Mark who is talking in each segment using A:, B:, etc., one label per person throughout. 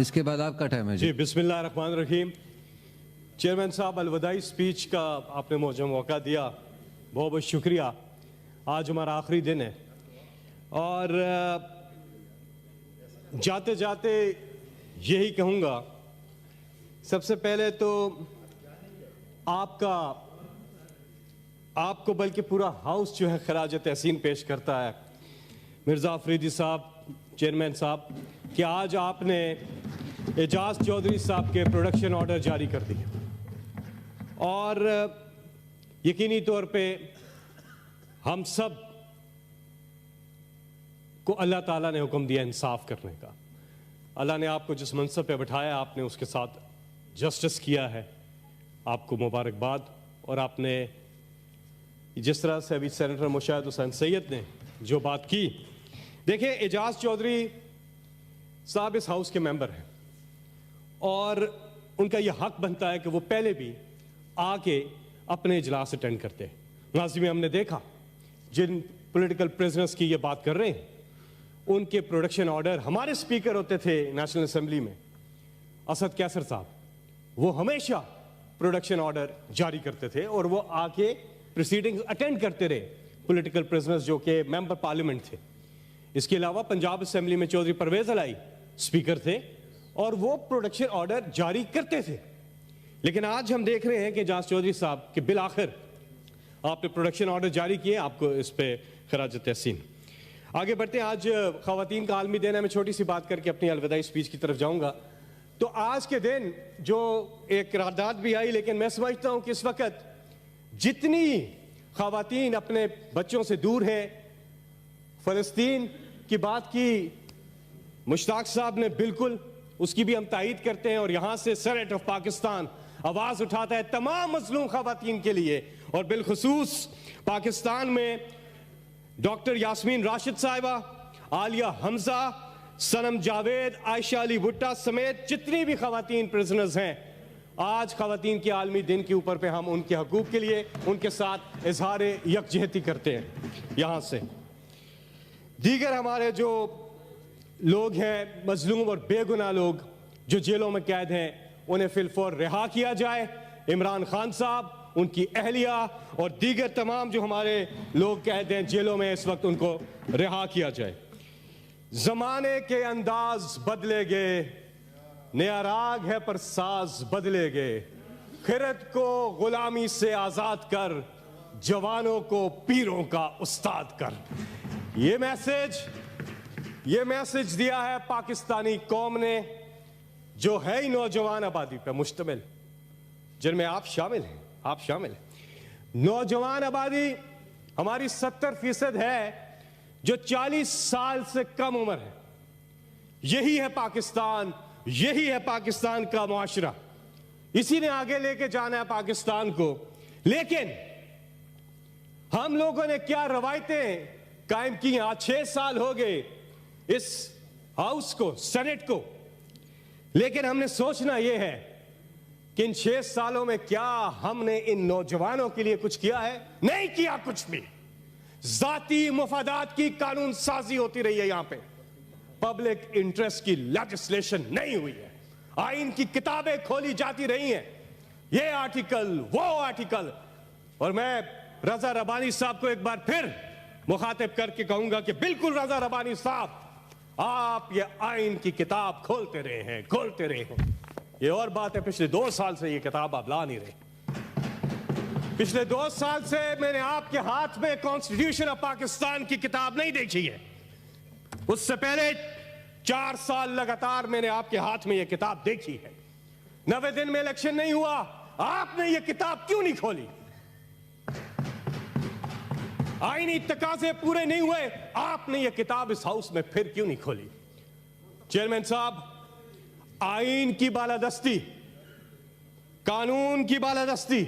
A: इसके बाद आपका टाइम है
B: जी। बिस्मिल्लाह रहमान रहीम। चेयरमैन साहब, अलविदाई स्पीच का आपने मुझे मौका दिया, बहुत बहुत शुक्रिया। आज हमारा आखिरी दिन है और जाते जाते यही कहूँगा, सबसे पहले तो आपको बल्कि पूरा हाउस जो है खराज तहसीन पेश करता है मिर्ज़ा अफरीदी साहब, चेयरमैन साहब, कि आज आपने एजाज चौधरी साहब के प्रोडक्शन ऑर्डर जारी कर दिए और यकीनी तौर पे हम सब को अल्लाह ताला ने हुक्म दिया इंसाफ करने का। अल्लाह ने आपको जिस मनसब पे बिठाया, आपने उसके साथ जस्टिस किया है, आपको मुबारकबाद। और आपने जिस तरह से अभी सेनेटर मुशाहिद हुसैन सैयद ने जो बात की, देखिए एजाज चौधरी साहब इस हाउस के मेंबर हैं और उनका यह हक बनता है कि वो पहले भी आके अपने इजलास अटेंड करते हैं। माजी में हमने देखा जिन पॉलिटिकल प्रिजनर्स की ये बात कर रहे हैं, उनके प्रोडक्शन ऑर्डर, हमारे स्पीकर होते थे नेशनल असेंबली में असद कैसर साहब, वो हमेशा प्रोडक्शन ऑर्डर जारी करते थे और वो आके प्रोसीडिंग्स अटेंड करते रहे, पॉलिटिकल प्रिजनर्स जो कि मेंबर पार्लियामेंट थे। इसके अलावा पंजाब असेंबली में चौधरी परवेज अलाई स्पीकर थे और वो प्रोडक्शन ऑर्डर जारी करते थे। लेकिन आज हम देख रहे हैं कि एजाज चौधरी साहब के बिल आखिर आपने प्रोडक्शन ऑर्डर जारी किए, आपको इस पे खराज तहसीन। आगे बढ़ते हैं। आज खवातीन का आलमी दिन है। मैं छोटी सी बात करके अपनी अलविदाई स्पीच की तरफ जाऊंगा। तो आज के दिन जो एक करारदाद भी आई, लेकिन मैं समझता हूं कि इस वक्त जितनी खवातीन अपने बच्चों से दूर हैं, फलस्तीन की बात की मुश्ताक साहब ने, बिल्कुल उसकी भी हम तायीद करते हैं और यहां से सेनेट ऑफ पाकिस्तान आवाज उठाता है तमाम मजलूम खवातीन के लिए, और बिलखुसूस पाकिस्तान में डॉक्टर यास्मीन राशिद साहिबा, आलिया हमजा, सनम जावेद, आयशा अली भुट्टा समेत जितनी भी खवातीन प्रिजनर्स हैं, आज खवातीन के आलमी दिन के ऊपर पे हम उनके हकूक के लिए उनके साथ इजहार यकजहती करते हैं। यहां से दीगर हमारे जो लोग हैं, मजलूम और बेगुनाह लोग जो जेलों में कैद हैं, उन्हें फिलफौर रिहा किया जाए। इमरान खान साहब, उनकी अहलिया और दीगर तमाम जो हमारे लोग कैद हैं जेलों में इस वक्त, उनको रिहा किया जाए। जमाने के अंदाज बदले गए, नया राग है पर साज बदले गए, खिरत को गुलामी से आजाद कर, जवानों को पीरों का उस्ताद कर। ये मैसेज दिया है पाकिस्तानी कौम ने, जो है ही नौजवान आबादी पर मुश्तमिल, जिनमें आप शामिल हैं। आप शामिल हैं। नौजवान आबादी हमारी 70% है जो 40 साल से कम उम्र है। यही है पाकिस्तान, यही है पाकिस्तान का मुआशरा। इसी ने आगे लेके जाना है पाकिस्तान को। लेकिन हम लोगों ने क्या रवायतें कायम की। आज 6 साल हो गए इस हाउस को, सेनेट को, लेकिन हमने सोचना यह है कि इन 6 सालों में क्या हमने इन नौजवानों के लिए कुछ किया है? नहीं किया कुछ भी। जाती मुफादात की कानून साजी होती रही है। यहां पे पब्लिक इंटरेस्ट की लेजिस्लेशन नहीं हुई है। आइन की किताबें खोली जाती रही हैं, ये आर्टिकल वो आर्टिकल। और मैं रजा रबानी साहब को एक बार फिर मुखातिब करके कहूंगा कि बिल्कुल रजा रबानी साहब, आप ये आइन की किताब खोलते रहे हैं, खोलते रहे हैं। ये और बात है, पिछले 2 साल से ये किताब आप ला नहीं रहे। पिछले 2 साल से मैंने आपके हाथ में कॉन्स्टिट्यूशन ऑफ पाकिस्तान की किताब नहीं देखी है। उससे पहले 4 साल लगातार मैंने आपके हाथ में ये किताब देखी है। 90 दिन में इलेक्शन नहीं हुआ, आपने ये किताब क्यों नहीं खोली? आईनी तकाजे पूरे नहीं हुए, आपने ये किताब इस हाउस में फिर क्यों नहीं खोली? चेयरमैन साहब, आइन की बालादस्ती, कानून की बालादस्ती,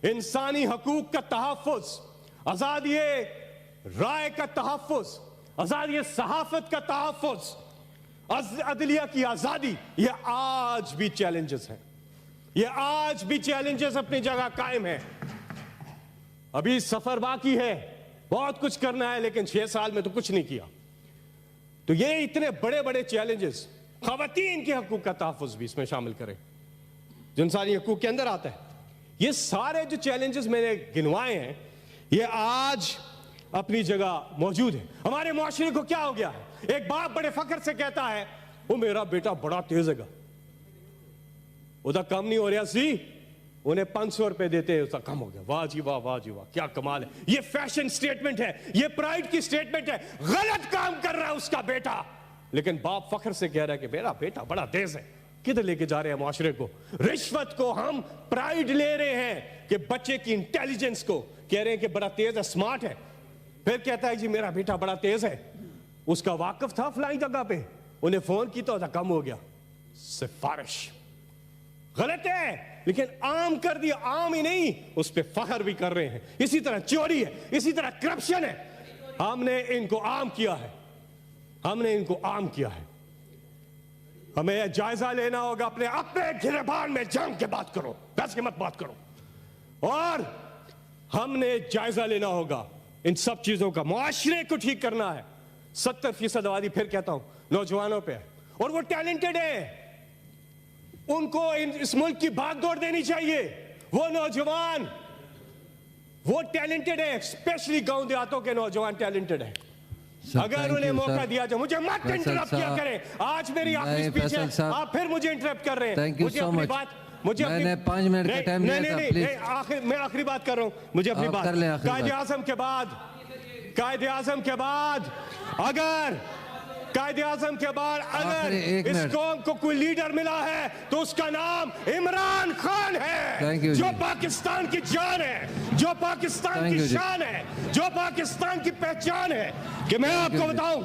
B: इंसानी हकूक का तहफ्फुज, आजादी राय का तहफ्फुज, आजादी सहाफत का तहफ्फुज, अदलिया की आजादी, ये आज भी चैलेंजेस हैं। ये आज भी चैलेंजेस अपनी जगह कायम है। अभी सफर बाकी है, बहुत कुछ करना है, लेकिन 6 साल में तो कुछ नहीं किया। तो ये इतने बड़े बड़े चैलेंजेस खवातीन के हकूक का तहफ़्फ़ुज़ भी इसमें शामिल करें जो इंसानी हकूक के अंदर आता है। ये सारे जो चैलेंजेस मैंने गिनवाए हैं ये आज अपनी जगह मौजूद है। हमारे मुआशरे को क्या हो गया है, एक बाप बड़े फख्र से कहता है वो मेरा बेटा बड़ा तेज है, उधर कम नहीं हो रहा सी, उन्हें 500 रुपए देते हैं उसका कम हो गया, वाह जी वाह, वाह जी वाह, क्या कमाल है। ये फैशन स्टेटमेंट है, ये प्राइड की स्टेटमेंट है। गलत काम कर रहा है उसका बेटा, लेकिन बाप फख्र से कह रहा है कि मेरा बेटा बड़ा तेज है। किधर लेके जा रहे हैं मुआशरे को? रिश्वत को हम प्राइड ले रहे हैं कि बच्चे की इंटेलिजेंस को कह रहे हैं कि बड़ा तेज है, स्मार्ट है। फिर कहता है जी मेरा बेटा बड़ा तेज है, उसका वाकिफ था फलाई जगह पे, उन्हें फोन की तो कम हो गया। सिफारिश गलत है, लेकिन आम कर दिया। आम ही नहीं, उस पर फख्र भी कर रहे हैं। इसी तरह चोरी है, इसी तरह करप्शन है, हमने इनको आम किया है, हमने इनको आम किया है। हमें यह जायजा लेना होगा, अपने अपने गिरबान में जंग के बात करो, बस के मत बात करो। और हमने जायजा लेना होगा इन सब चीजों का। मुआशरे को ठीक करना है। 70% आबादी, फिर कहता हूं, नौजवानों पे है और वो टैलेंटेड है, उनको इस मुल्क की भागदौड़ देनी चाहिए। वो नौजवान वो टैलेंटेड है, स्पेशली गांव देहातों के नौजवान टैलेंटेड है। अगर उन्हें मौका दिया जाए। मुझे मत इंटरप्ट किया करें, आज मेरी आखिरी स्पीच है, आप फिर मुझे इंटरप्ट कर रहे हैं। मुझे अपनी बात, मुझे मैंने 5 मिनट का टाइम दिया था, प्लीज। मैं आखिरी बात कर रहा हूं, मुझे अपनी बात। कायदे आज़म के बाद, कायदे आज़म के बाद अगर कायदे आज़म के बाद अगर इस कौम को कोई लीडर मिला है तो उसका नाम इमरान खान है, जो पाकिस्तान की जान है, जो पाकिस्तान की शान है, जो पाकिस्तान की पहचान है। कि मैं आपको बताऊं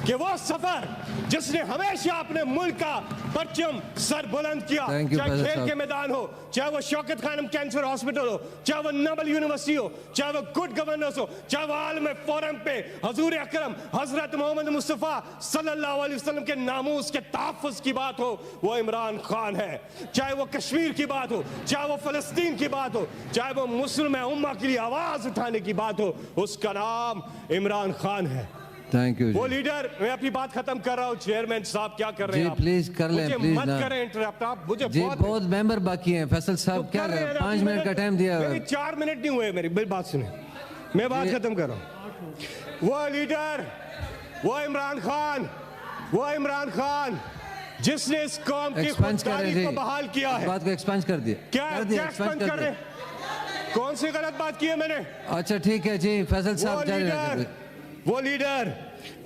B: कि वो सफर जिसने हमेशा अपने मुल्क का परचम सर बुलंद किया, चाहे खेल के मैदान हो, चाहे वो शौकत खानम कैंसर हॉस्पिटल हो, चाहे वो नोबल यूनिवर्सिटी हो, चाहे वो गुड गवर्नेंस हो, चाहे वो आलम फोरम पे हजूर अकरम हजरत मोहम्मद मुस्तफ़ा सल्लल्लाहु अलैहि वसल्लम के नामूस के तहफ़्फ़ुज़ की बात हो, वो इमरान खान है। चाहे वो कश्मीर की बात हो, चाहे वो फ़लस्तीन की बात हो, चाहे वो मुस्लिम उम्मा के लिए आवाज़ उठाने की बात हो, उसका नाम इमरान खान है।
A: Thank you.
B: वो लीडर, मैं अपनी बात खत्म कर रहा हूँ। चेयरमैन साहब क्या कर रहे हैं?
A: प्लीज कर लें, प्लीज
B: मत करें इंटरप्ट आप मुझे।
A: जी बहुत मेंबर बाकी हैं। फैसल साहब क्या कर रहे हैं? 5 मिनट का टाइम दिया है।
B: 4 मिनट नहीं हुए, मेरी बात सुने, मैं बात खत्म कर रहा हूँ। वो लीडर, वो इमरान खान, वो इमरान खान जिसने इस कौम की खुददारी को बहाल किया है।
A: बात को एक्सपेंड कर दिया।
B: क्या एक्सपेंड कर रहे हैं? कौन सी गलत बात की है मैंने?
A: अच्छा ठीक है जी, फैसल साहब।
B: वो लीडर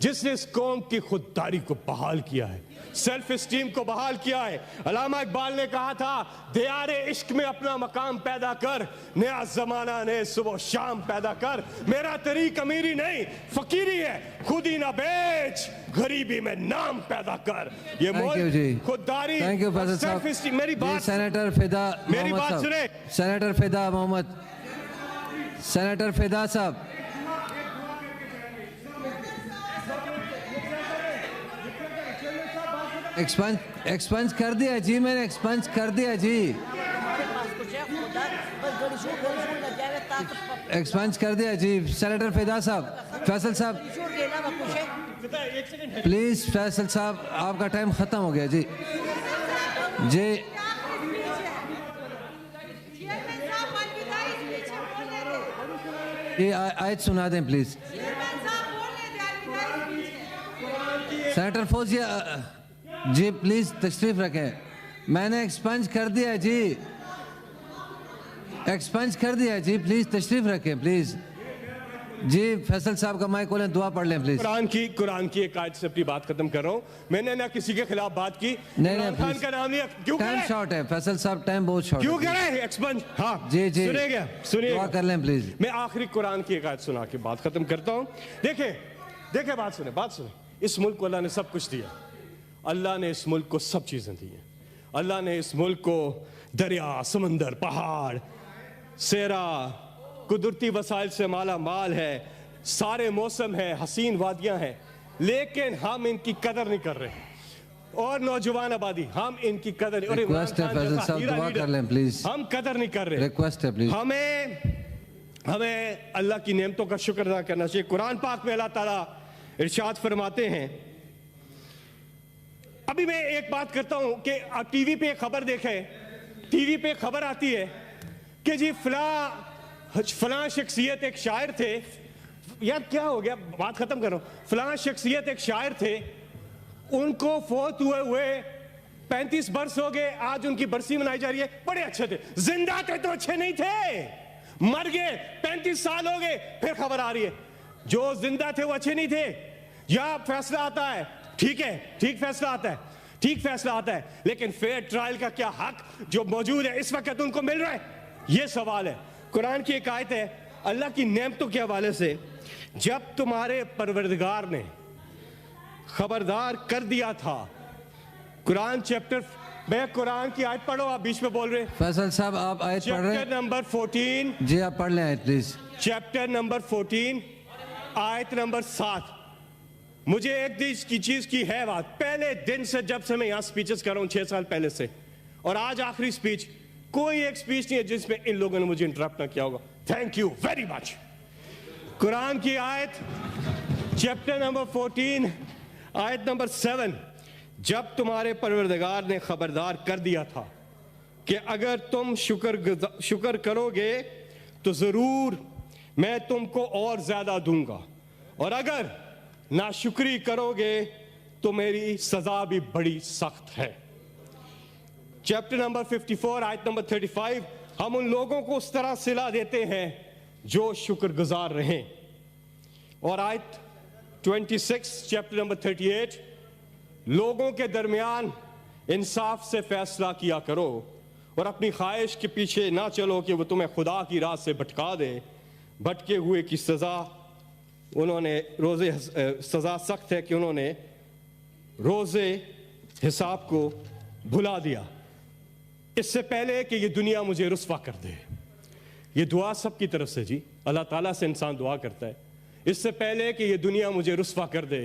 B: जिसने इस कौम की खुददारी को बहाल किया है, सेल्फ एस्टीम को बहाल किया है। अल्लामा इकबाल ने कहा था, दियारे इश्क में अपना मकाम पैदा कर, नया जमाना ने सुबह शाम पैदा कर। मेरा तरीक अमीरी नहीं फकीरी है, खुद ही ना बेच, गरीबी में नाम पैदा कर। ये खुददारी, सेल्फ एस्टीम। मेरी बात
A: सेनेटर फिदा,
B: मेरी बात सुने।
A: सेनेटर फिदा मोहम्मद, सेनेटर फिदा साहब। एक्सपेंस कर दिया जी, मैंने एक्सपेंस कर दिया जी, एक्सपेंस कर दिया जी। सेनेटर फिदा साहब, फैसल साहब प्लीज, फैसल साहब आपका टाइम खत्म हो गया जी। जी ये आयत सुना दें please. Senator Fauzia ji please तशरीफ रखें। मैंने एक्सपेंस कर दिया जी, एक्सपेंस कर दिया जी, प्लीज तशरीफ रखें प्लीज जी। फैसल साहब का माइक खोलें, दुआ पढ़ लें प्लीज।
B: कुरान की एक आयत से अपनी बात खत्म कर रहा हूं। मैंने ना किसी के खिलाफ बात की,
A: नहीं
B: खान का नाम लिया। क्यों
A: टाइम शॉर्ट है फैसल साहब, टाइम बहुत शॉर्ट
B: क्यों करें एक्सपेंस? हाँ
A: जी जी
B: सुनिएगा, सुनिए,
A: दुआ कर लें प्लीज।
B: मैं आखिरी कुरान की एक आयत सुना के बात खत्म करता हूं। देखे बात सुने, बात सुने। इस मुल्क को अल्लाह ने सब कुछ दिया, अल्लाह ने इस मुल्क को सब चीजें दी हैं। अल्लाह ने इस मुल्क को दरिया, समंदर, पहाड़, सेरा, कुदरती वसाइल से माला माल है, सारे मौसम है, हसीन वादियां हैं, लेकिन हम इनकी कदर नहीं कर रहे। और नौजवान आबादी, हम इनकी कदर नहीं।
A: रिक्वेस्ट है फैसल साहब, दुआ कर लें प्लीज।
B: हम कदर नहीं कर रहे,
A: रिक्वेस्ट है प्लीज।
B: हमें अल्लाह की नेमतों का शुक्र अदा करना चाहिए। कुरान पाक में अल्लाह ताला इरशाद फरमाते हैं, अभी मैं एक बात करता हूं कि आप टीवी पे खबर देखें, टीवी पे खबर आती है कि जी फलां शख्सियत एक शायर थे। यार क्या हो गया, बात खत्म करो। फलां शख्सियत एक शायर थे, उनको फौत हुए 35 बरस हो गए, आज उनकी बरसी मनाई जा रही है। बड़े अच्छे थे, जिंदा थे तो अच्छे नहीं थे, मर गए 35 साल हो गए, फिर खबर आ रही है जो जिंदा थे वो अच्छे नहीं थे। या फैसला आता है, ठीक है, ठीक फैसला आता है, ठीक फैसला आता है, लेकिन फेयर ट्रायल का क्या हक जो मौजूद है इस वक्त उनको मिल रहा है? ये सवाल है। कुरान की एक आयत है अल्लाह की नेमतों के हवाले से, जब तुम्हारे परवरदिगार ने खबरदार कर दिया था। कुरान चैप्टर, मैं कुरान की आयत पढ़ो, आप बीच में बोल रहे हैं।
A: फैसल साहब आप आयत पढ़ रहे हैं?
B: चैप्टर नंबर 14,
A: जी आप पढ़ लें आयत प्लीज।
B: चैप्टर नंबर 14 आयत नंबर 7। मुझे एक चीज की है बात, पहले दिन से जब से मैं यहां स्पीचेस कर रहा हूं 6 साल पहले से, और आज आखिरी स्पीच, कोई एक स्पीच नहीं है जिसमें इन लोगों ने मुझे इंटरप्ट ना किया होगा। Thank you very much. Quran की आयत चैप्टर नंबर 14 आयत नंबर 7, जब तुम्हारे परवरदिगार ने खबरदार कर दिया था कि अगर तुम शुक्र करोगे तो जरूर मैं तुमको और ज्यादा दूंगा, और अगर नाशुक्री करोगे तो मेरी सजा भी बड़ी सख्त है। चैप्टर नंबर 54 आयत नंबर 35, हम उन लोगों को उस तरह सिला देते हैं जो शुक्रगुजार रहें। और आयत 26 चैप्टर नंबर 38, लोगों के दरमियान इंसाफ से फैसला किया करो और अपनी ख्वाहिश के पीछे ना चलो कि वो तुम्हें खुदा की राह से भटका दे। भटके हुए की सजा उन्होंने रोज़े सजा सख्त है कि उन्होंने रोज़े हिसाब को भुला दिया। इससे पहले कि ये दुनिया मुझे रुस्वा कर दे, ये दुआ सबकी तरफ से जी, अल्लाह ताला से इंसान दुआ करता है, इससे पहले कि ये दुनिया मुझे रुस्वा कर दे,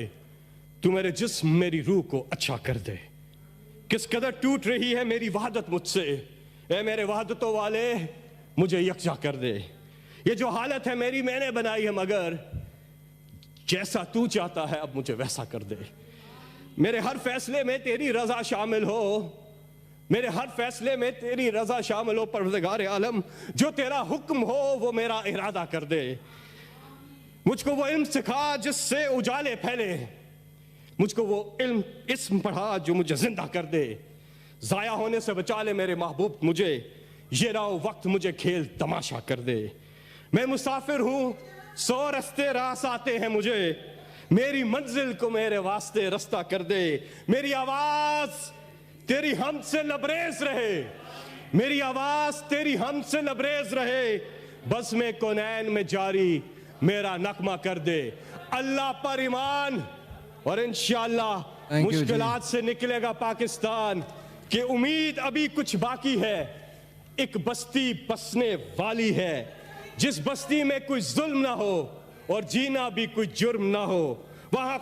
B: तू मेरे जिस्म मेरी रूह को अच्छा कर दे। किस कदर टूट रही है मेरी वहदत मुझसे, ए मेरे वहदतों वाले मुझे यकजा कर दे। ये जो हालत है मेरी मैंने बनाई है, मगर जैसा तू चाहता है अब मुझे वैसा कर दे। मेरे हर फैसले में तेरी रजा शामिल हो, मेरे हर फैसले में तेरी रजा शामिल हो परवरदिगार आलम, जो तेरा हुक्म हो वो मेरा इरादा कर दे। मुझको वो इल्म सिखा जिससे उजाले फैले, मुझको वो इल्म पढ़ा जो मुझे जिंदा कर दे। जाया होने से बचा ले मेरे महबूब मुझे, ये राव वक्त मुझे खेल तमाशा कर दे। मैं मुसाफिर हूँ 100 रस्ते रास आते हैं मुझे, मेरी मंजिल को मेरे वास्ते रास्ता कर दे। मेरी आवाज तेरी हम से लबरेज रहे, मेरी आवाज तेरी हम से लबरेज रहे, बस में कोनैन में जारी मेरा नगमा कर दे। अल्लाह पर ईमान और इंशाअल्लाह मुश्किलात से निकलेगा पाकिस्तान, कि उम्मीद अभी कुछ बाकी है। एक बस्ती बसने वाली है, जिस बस्ती में कोई जुल्म ना हो और जीना भी कोई जुर्म ना हो, वहां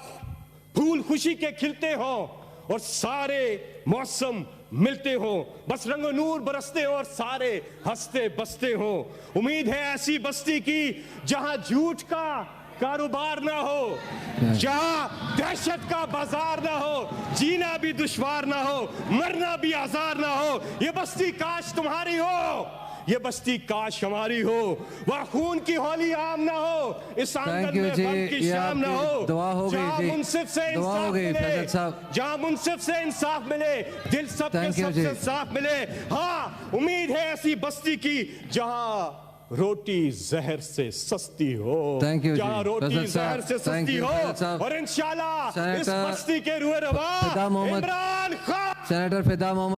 B: फूल खुशी के खिलते हो और सारे मौसम मिलते हो, बस रंगो नूर बरसते हो और सारे हंसते बसते हो। उम्मीद है ऐसी बस्ती की जहां झूठ का कारोबार ना हो, जहां दहशत का बाजार ना हो, जीना भी दुश्वार ना हो, मरना भी आजार ना हो। ये बस्ती काश तुम्हारी हो, ये बस्ती काश हमारी हो। वह खून की होली आम ना हो, इस आंगन में गम की शाम ना हो।
A: दुआ हो गई
B: जहां
A: जी,
B: मुनसिफ से
A: दुआ हो गई फैसल साहब,
B: जहां मुनसिफ से इंसाफ मिले, दिल सबके सबसे साफ मिले। हाँ, उम्मीद है ऐसी बस्ती की जहां रोटी जहर से सस्ती हो, जहां रोटी जहर से सस्ती हो, और इंशाल्लाह इस बस्ती के रूए रवा इमरान खान,
A: सेनेटर फिदा मोहम्मद।